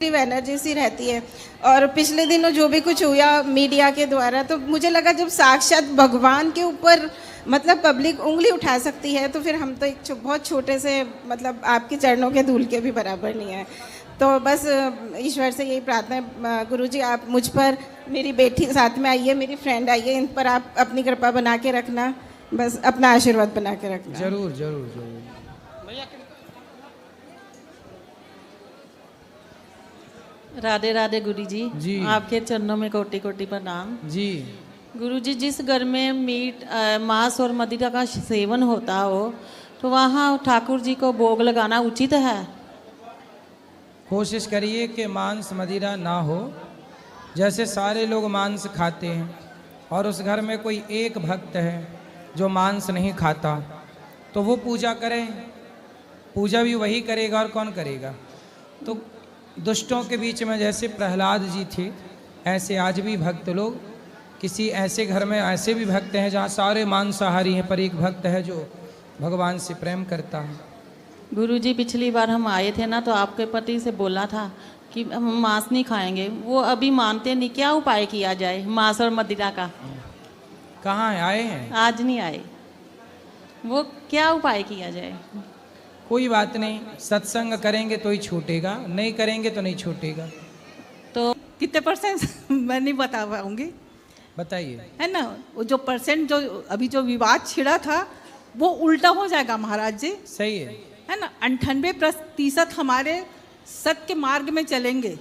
Energy सी रहती है। और पिछले दिनों जो भी कुछ हुआ मीडिया के द्वारा, तो मुझे लगा जब साक्षात भगवान के ऊपर मतलब पब्लिक उंगली उठा सकती है, तो फिर हम तो एक बहुत छोटे से मतलब आपके चरणों के धूल के भी बराबर नहीं है। तो बस ईश्वर से यही प्रार्थना है, गुरुजी आप मुझ पर, मेरी बेटी साथ में आई है, मेरी फ्रेंड आई है, इन पर आप अपनी कृपा बना के रखना, बस अपना आशीर्वाद बना के रखना। जरूर जरूर जरूर। राधे राधे गुरुजी जी। आपके चरणों में कोटि कोटि प्रणाम जी। गुरुजी। जिस घर में मीट मांस और मदिरा का सेवन होता हो, तो वहाँ ठाकुर जी को भोग लगाना उचित है? कोशिश करिए कि मांस मदिरा ना हो। जैसे सारे लोग मांस खाते हैं और उस घर में कोई एक भक्त है जो मांस नहीं खाता, तो वो पूजा करें। पूजा भी वही करेगा और कौन करेगा? तो दुष्टों के बीच में जैसे प्रहलाद जी थे, ऐसे आज भी भक्त लोग, किसी ऐसे घर में ऐसे भी भक्त हैं जहाँ सारे मांसाहारी हैं, पर एक भक्त है जो भगवान से प्रेम करता है। गुरुजी पिछली बार हम आए थे ना, तो आपके पति से बोला था कि हम मांस नहीं खाएंगे, वो अभी मानते नहीं। क्या उपाय किया जाए मांस और मदिरा का? कहाँ आए हैं? आज नहीं आए, वो क्या उपाय किया जाए? कोई बात नहीं, सत्संग करेंगे तो ही छूटेगा, नहीं करेंगे तो नहीं छूटेगा। तो कितने परसेंट मैं नहीं बता पाऊंगी, बताइए। है ना। वो जो परसेंट जो अभी जो विवाद छिड़ा था वो उल्टा हो जाएगा महाराज जी, सही है ना। 98% हमारे सत्य मार्ग में चलेंगे,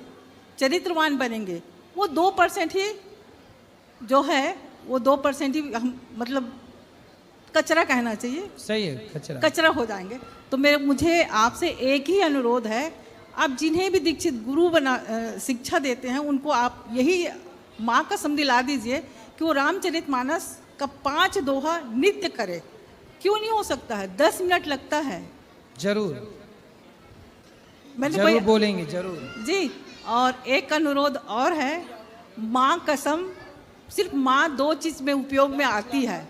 चरित्रवान बनेंगे। वो 2% ही जो है, वो 2% ही हम मतलब कचरा कहना चाहिए। सही है, कचरा कचरा हो जाएंगे। तो मुझे आपसे एक ही अनुरोध है, आप जिन्हें भी दीक्षित गुरु बना शिक्षा देते हैं, उनको आप यही माँ का कसम दिला दीजिए कि वो रामचरितमानस का 5 दोहा नित्य करे। क्यों नहीं हो सकता है? 10 मिनट लगता है। जरूर मैंने जरूर बोलेंगे, जरूर जी। और एक अनुरोध और है, माँ कसम सिर्फ माँ 2 चीज़ में उपयोग में आती है।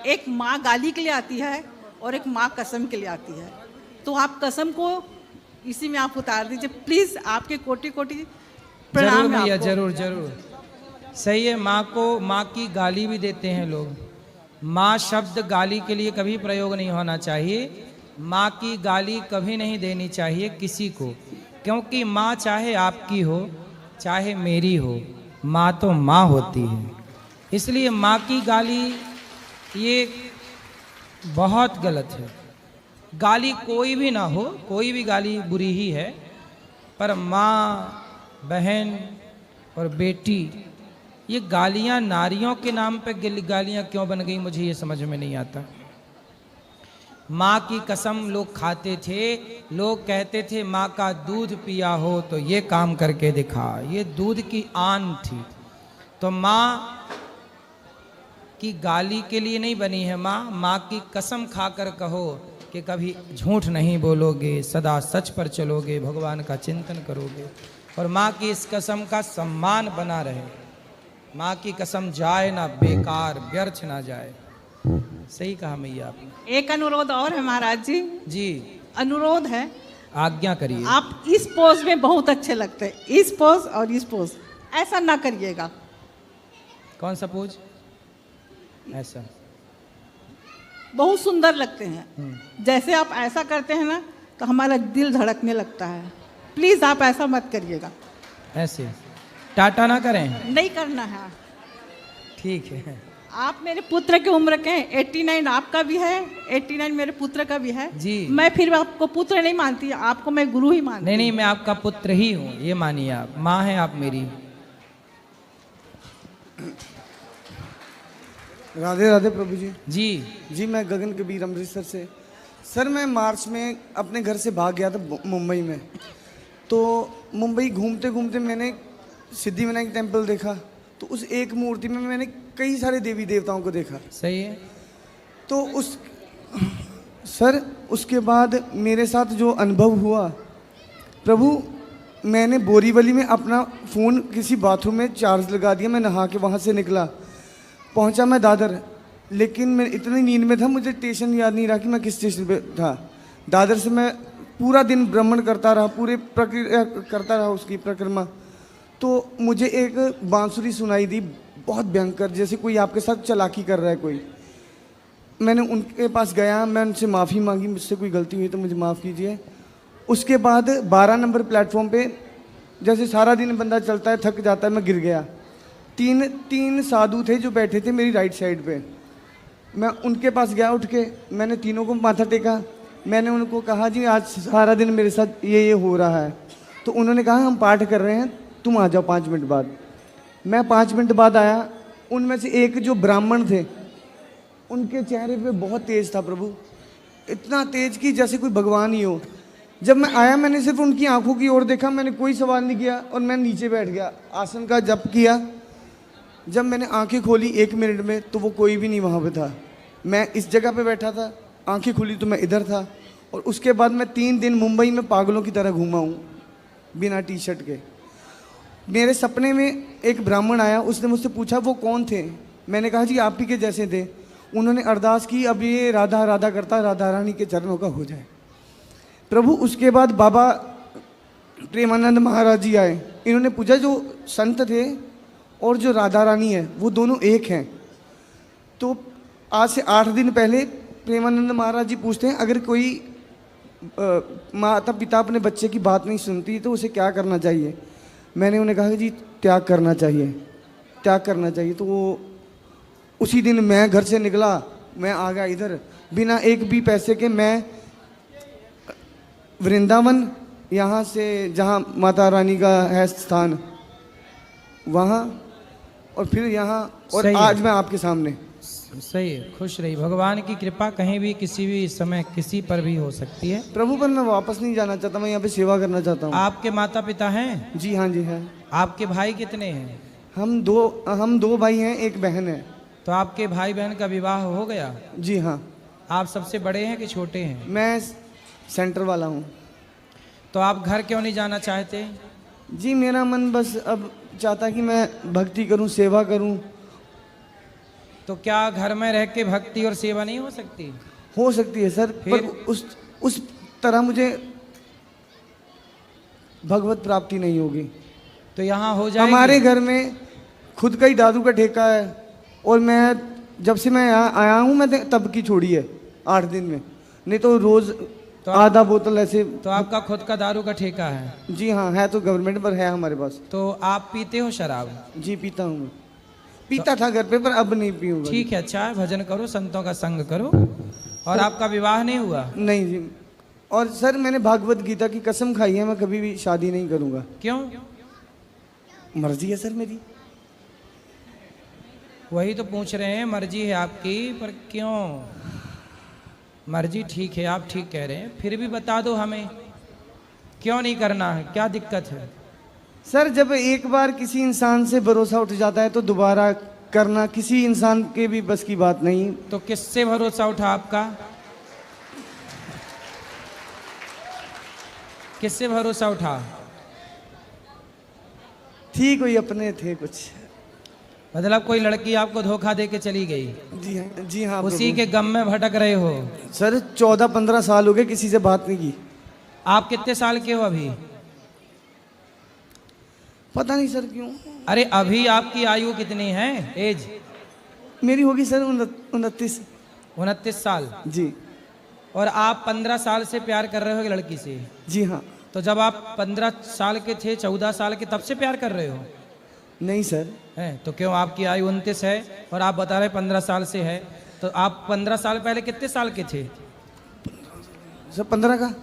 एक माँ गाली के लिए आती है और एक माँ कसम के लिए आती है। तो आप कसम को इसी में आप उतार दीजिए प्लीज़। आपके कोटि कोटि प्रणाम। जरूर भैया, जरूर जरूर। सही है, माँ को माँ की गाली भी देते हैं लोग। माँ शब्द गाली के लिए कभी प्रयोग नहीं होना चाहिए। माँ की गाली कभी नहीं देनी चाहिए किसी को, क्योंकि माँ चाहे आपकी हो चाहे मेरी हो, माँ तो माँ होती है। इसलिए माँ की गाली ये बहुत गलत है। गाली कोई भी ना हो, कोई भी गाली बुरी ही है, पर माँ, बहन और बेटी, ये गालियाँ नारियों के नाम पे गालियाँ क्यों बन गई, मुझे ये समझ में नहीं आता। माँ की कसम लोग खाते थे, लोग कहते थे माँ का दूध पिया हो तो ये काम करके दिखा, ये दूध की आन थी। तो माँ की गाली के लिए नहीं बनी है माँ। माँ की कसम खाकर कहो कि कभी झूठ नहीं बोलोगे, सदा सच पर चलोगे, भगवान का चिंतन करोगे, और माँ की इस कसम का सम्मान बना रहे। माँ की कसम जाए ना बेकार, व्यर्थ ना जाए। सही कहा मैया आपने। एक अनुरोध और है महाराज जी। जी, अनुरोध है, आज्ञा करिए। आप इस पोज में बहुत अच्छे लगते हैं, इस पोज और इस पोज ऐसा ना करिएगा। कौन सा पोज? ऐसा बहुत सुंदर लगते हैं। जैसे आप ऐसा करते हैं ना, तो हमारा दिल धड़कने लगता है। प्लीज आप ऐसा मत करिएगा। ऐसे टाटा ना करें। नहीं करना है। ठीक है। आप मेरे पुत्र की उम्र के हैं, 89 आपका भी है, 89 मेरे पुत्र का भी है जी। मैं फिर आपको पुत्र नहीं मानती, आपको मैं गुरु ही मानती। नहीं नहीं, मैं आपका पुत्र ही हूँ, ये मानिए। आप माँ हैं, आप मेरी। राधे राधे प्रभु जी। जी जी, मैं गगन कबीर अमृतसर से। सर, मैं मार्च में अपने घर से भाग गया था मुंबई में। तो मुंबई घूमते घूमते मैंने सिद्धिविनायक टेम्पल देखा। तो उस एक मूर्ति में मैंने कई सारे देवी देवताओं को देखा। सही है। तो उसके बाद मेरे साथ जो अनुभव हुआ प्रभु, मैंने बोरीवली में अपना फ़ोन किसी बाथरूम में चार्ज लगा दिया। मैं नहा के वहाँ से निकला, पहुंचा मैं दादर, लेकिन मैं इतनी नींद में था मुझे स्टेशन याद नहीं रहा कि मैं किस स्टेशन पे था। दादर से मैं पूरा दिन भ्रमण करता रहा, पूरे प्रक्रिया करता रहा उसकी परिक्रमा। तो मुझे एक बांसुरी सुनाई दी, बहुत भयंकर, जैसे कोई आपके साथ चालाकी कर रहा है कोई। मैंने उनके पास गया, मैं उनसे माफ़ी मांगी, मुझसे कोई गलती हुई तो मुझे माफ़ कीजिए। उसके बाद 12 नंबर प्लेटफॉर्म पे जैसे सारा दिन बंदा चलता है, थक जाता है, मैं गिर गया। तीन साधु थे जो बैठे थे मेरी राइट साइड पे। मैं उनके पास गया, उठ के मैंने तीनों को माथा टेका। मैंने उनको कहा जी आज सारा दिन मेरे साथ ये हो रहा है। तो उन्होंने कहा हम पाठ कर रहे हैं, तुम आ जाओ 5 मिनट बाद। मैं 5 मिनट बाद आया। उनमें से एक जो ब्राह्मण थे, उनके चेहरे पे बहुत तेज था प्रभु, इतना तेज कि जैसे कोई भगवान ही हो। जब मैं आया मैंने सिर्फ उनकी आंखों की ओर देखा, मैंने कोई सवाल नहीं किया और मैं नीचे बैठ गया, आसन का जप किया। जब मैंने आंखें खोली 1 मिनट में तो वो कोई भी नहीं वहाँ पे था। मैं इस जगह पे बैठा था, आंखें खुली तो मैं इधर था। और उसके बाद मैं 3 दिन मुंबई में पागलों की तरह घूमा हूँ बिना टी शर्ट के। मेरे सपने में एक ब्राह्मण आया, उसने मुझसे पूछा वो कौन थे। मैंने कहा जी आप ही के जैसे थे। उन्होंने अरदास की अब ये राधा राधा करता राधा रानी के चरणों का हो जाए प्रभु। उसके बाद बाबा प्रेमानंद महाराज जी आए। इन्होंने पूछा जो संत थे और जो राधा रानी है वो दोनों एक हैं। तो आज से 8 दिन पहले प्रेमानंद महाराज जी पूछते हैं अगर कोई माता पिता अपने बच्चे की बात नहीं सुनती तो उसे क्या करना चाहिए। मैंने उन्हें कहा कि जी त्याग करना चाहिए, त्याग करना चाहिए। तो वो उसी दिन मैं घर से निकला, मैं आ गया इधर बिना एक भी पैसे के। मैं वृंदावन यहाँ से जहाँ माता रानी का है स्थान वहाँ, और फिर यहाँ, और सही है। आज मैं आपके सामने। सही है, खुश रही। भगवान की कृपा कहीं भी किसी भी समय किसी पर भी हो सकती है। प्रभु पर मैं वापस नहीं जाना चाहता, मैं यहाँ पे सेवा करना चाहता हूँ। आपके माता पिता हैं? जी हाँ जी है। आपके भाई कितने हैं? हम दो भाई हैं, एक बहन है। तो आपके भाई बहन का विवाह हो गया? जी हाँ। आप सबसे बड़े हैं कि छोटे हैं? मैं सेंटर वाला हूँ। तो आप घर क्यों नहीं जाना चाहते? जी मेरा मन बस अब चाहता कि मैं भक्ति करूँ, सेवा करूँ। तो क्या घर में रह के भक्ति और सेवा नहीं हो सकती? हो सकती है सर, पर फिर? उस तरह मुझे भगवत प्राप्ति नहीं होगी। तो यहाँ हो जाएगी। हमारे घर में खुद का ही दारू का ठेका है, और मैं जब से मैं यहाँ आया हूँ मैं तब की छोड़ी है 8 दिन में, नहीं तो रोज तो आधा बोतल ऐसे। तो आपका खुद का दारू का ठेका है? जी हाँ है, तो गवर्नमेंट पर है हमारे पास। तो आप पीते हो शराब? जी पीता हूँ मैं, पीता था घर पे पर अब नहीं पीऊँगा। ठीक है, अच्छा है, भजन करो, संतों का संग करो। और आपका विवाह नहीं हुआ? नहीं जी। और सर मैंने भागवत गीता की कसम खाई है, मैं कभी भी शादी नहीं करूँगा। क्यों? मर्जी है सर मेरी। वही तो पूछ रहे हैं, मर्जी है आपकी, पर क्यों? मर्जी ठीक है, आप ठीक कह रहे हैं, फिर भी बता दो हमें क्यों नहीं करना है, क्या दिक्कत है? सर जब एक बार किसी इंसान से भरोसा उठ जाता है तो दोबारा करना किसी इंसान के भी बस की बात नहीं। तो किससे भरोसा उठा आपका? किससे भरोसा उठा? थी कोई अपने थे कुछ। मतलब कोई लड़की आपको धोखा दे के चली गई? जी हाँ उसी प्रभु। के गम में भटक रहे हो? सर 14-15 साल हो गए किसी से बात नहीं की। आप कितने साल के हो अभी? पता नहीं सर क्यों। अरे अभी आपकी आयु कितनी है, एज? मेरी होगी सर 29। 29 साल। जी। और आप 15 साल से प्यार कर रहे हो एक लड़की से? जी हाँ। तो जब आप 15 साल के थे, 14 साल के, तब से प्यार कर रहे हो? नहीं सर। है तो क्यों? आपकी आयु 29 है और आप बता रहे 15 साल से है, तो आप 15 साल पहले कितने साल के थे? सर 15 का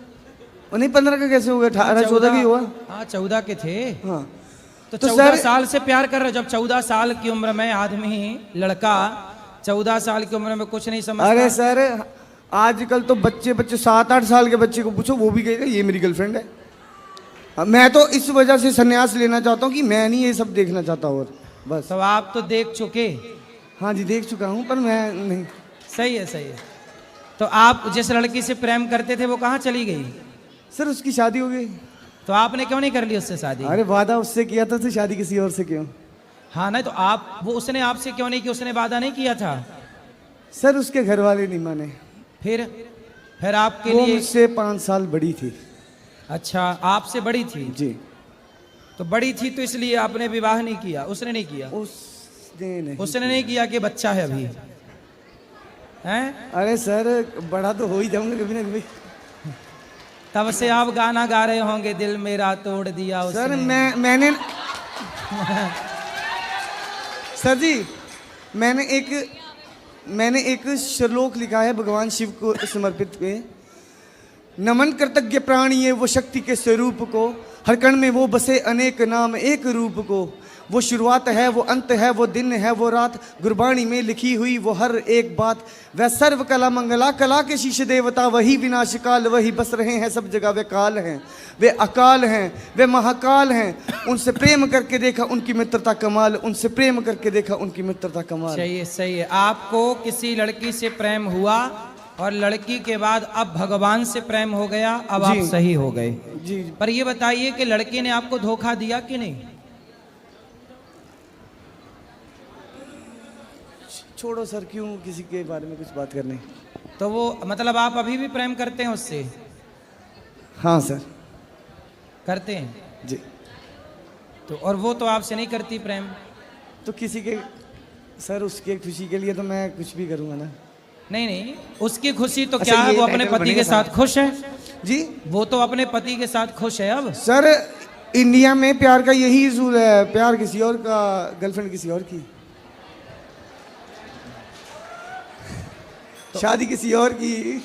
नहीं, 15 का कैसे हो गया? 18-14 की हुआ। हाँ 14 के थे। हाँ तो तो 14 सर- साल से प्यार कर रहे हो। जब 14 साल की उम्र में आदमी, लड़का 14 साल की उम्र में कुछ नहीं समझता। अरे सर आजकल तो बच्चे 7-8 साल के बच्चे को पूछो वो भी कहेगा ये मेरी गर्लफ्रेंड है। मैं तो इस वजह से संन्यास लेना चाहता हूँ कि मैं नहीं ये सब देखना चाहता और बस। तो आप तो देख चुके? हाँ जी देख चुका हूँ, पर मैं नहीं। सही है, सही है। तो आप जिस लड़की से प्रेम करते थे वो कहाँ चली गई? सर उसकी शादी हो गई। तो आपने क्यों नहीं कर ली उससे शादी? अरे वादा उससे किया था तो शादी किसी और से क्यों? हाँ नहीं तो आप, वो उसने आपसे क्यों नहीं किया? उसने वादा नहीं किया था? सर उसके घर वाले नहीं माने। फिर फिर आपके वो लिए मुझसे 5 साल बड़ी थी। अच्छा, आपसे बड़ी थी। जी। तो बड़ी थी तो इसलिए आपने विवाह नहीं किया, उसने नहीं किया? उसने नहीं किया कि बच्चा है अभी, हैं? अरे सर, बड़ा तो हो ही जाऊंगा कभी ना कभी। तब से आप गाना गा रहे होंगे, दिल मेरा तोड़ दिया उसने। सर मैंने सर जी, मैंने एक श्लोक लिखा है भगवान शिव को समर्पित के। नमन कृतज्ञ प्राणी है वो शक्ति के स्वरूप को, हर कण में वो बसे अनेक नाम एक रूप को। वो शुरुआत है, वो अंत है, वो दिन है, वो रात, गुरबाणी में लिखी हुई वो हर एक बात। वह सर्व कला मंगला, कला के शीश देवता, वही विनाश काल, वही बस रहे हैं सब जगह। वे काल हैं, वे अकाल हैं, वे महाकाल हैं। उनसे प्रेम करके देखा उनकी मित्रता कमाल, उनसे प्रेम करके देखा उनकी मित्रता कमाल। सही है, सही है। आपको किसी लड़की से प्रेम हुआ और लड़की के बाद अब भगवान से प्रेम हो गया, अब आप जी। सही हो गए। जी। पर ये बताइए कि लड़के ने आपको धोखा दिया कि नहीं? छोड़ो सर, क्यों किसी के बारे में कुछ बात करने। तो वो मतलब आप अभी भी प्रेम करते हैं उससे? हाँ सर। करते हैं जी। तो, और वो तो आपसे नहीं करती प्रेम? तो किसी के सर, उसके खुशी के लिए तो मैं कुछ भी करूँगा ना। नहीं नहीं, उसकी खुशी तो अच्छा, क्या है, ये वो अपने टाइटल पति बनेगा के साथ साहब। खुश है। जी। वो तो अपने पति के साथ खुश है अब। सर, इंडिया में प्यार का यही उसूल है, प्यार किसी और का, गर्लफ्रेंड किसी और की, शादी किसी और की।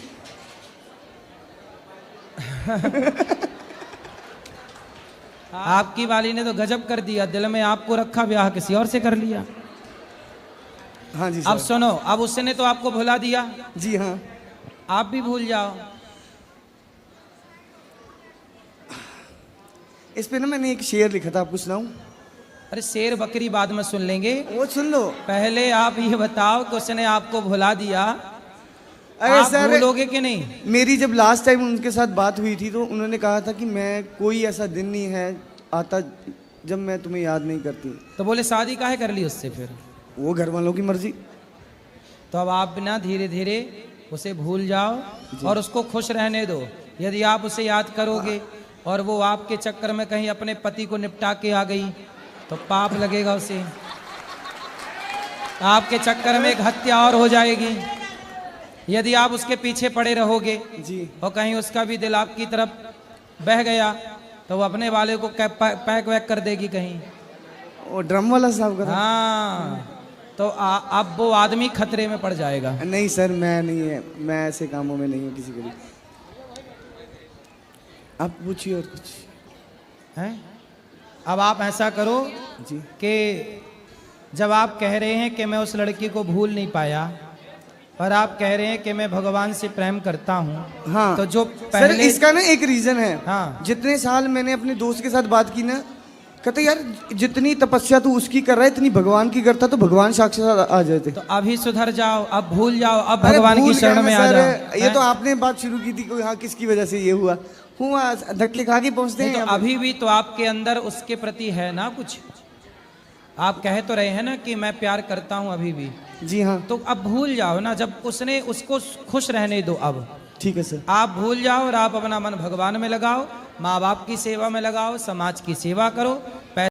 आपकी वाली ने तो गजब कर दिया, दिल में आपको रखा, ब्याह किसी और से कर लिया। हाँ जी अब सर। सुनो, अब उसने तो आपको भुला दिया, जी हाँ। आप भी भूल जाओ। इस पे ना मैंने एक शेर लिखा था, आपको सुनाऊं? अरे शेर बकरी बाद में सुन लेंगे, वो सुन लो। पहले आप ये बताओ कि उसने आपको भुला दिया, अरे आप सर, भूलोगे कि नहीं? मेरी जब लास्ट टाइम उनके साथ बात हुई थी तो उन्होंने कहा था कि मैं, कोई ऐसा दिन नहीं है आता जब मैं तुम्हें याद नहीं करती। तो बोले शादी काहे कर ली उससे फिर? वो घर वालों की मर्जी। तो अब आप ना धीरे धीरे उसे भूल जाओ और उसको खुश रहने दो। यदि आप उसे याद करोगे और वो आपके चक्कर में कहीं अपने पति को निपटा के आ गई तो पाप लगेगा उसे, आपके चक्कर में एक हत्या और हो जाएगी। यदि आप उसके पीछे पड़े रहोगे जी। और कहीं उसका भी दिल आपकी तरफ बह गया तो वो अपने वाले को पैक वैक कर देगी कहीं। वो ड्रम वाला साहब का था। हाँ, तो अब वो आदमी खतरे में पड़ जाएगा। नहीं सर, मैं नहीं है, मैं ऐसे कामों में नहीं हूँ किसी के लिए। आप पूछिए और कुछ हैं? अब आप ऐसा करो जी। कि जब आप कह रहे हैं कि मैं उस लड़की को भूल नहीं पाया और आप कह रहे हैं कि मैं भगवान से प्रेम करता हूँ, हाँ। तो जो सर, पहले इसका ना एक रीजन है। हाँ। जितने साल मैंने अपने दोस्त के साथ बात की ना, कहते यार जितनी तपस्या तू उसकी कर रहा है इतनी भगवान की करता तो भगवान साक्षात आ जाते। तो अभी सुधर जाओ, अब भूल जाओ, अब अरे भगवान भूल की शरण गया में ना आ सर, जाओ। ये तो आपने बात शुरू की थी कि हाँ किसकी वजह से ये हुआ धक्के खा के पहुंचते नहीं, हैं। तो अभी भी तो आपके अंदर उसके प्रति है ना कुछ, आप कह तो रहे हैं ना कि मैं प्यार करता हूँ अभी भी, जी हाँ। तो अब भूल जाओ ना, जब उसने उसको खुश रहने दो। अब ठीक है सर। आप भूल जाओ और आप अपना मन भगवान में लगाओ, माँ बाप की सेवा में लगाओ, समाज की सेवा करो,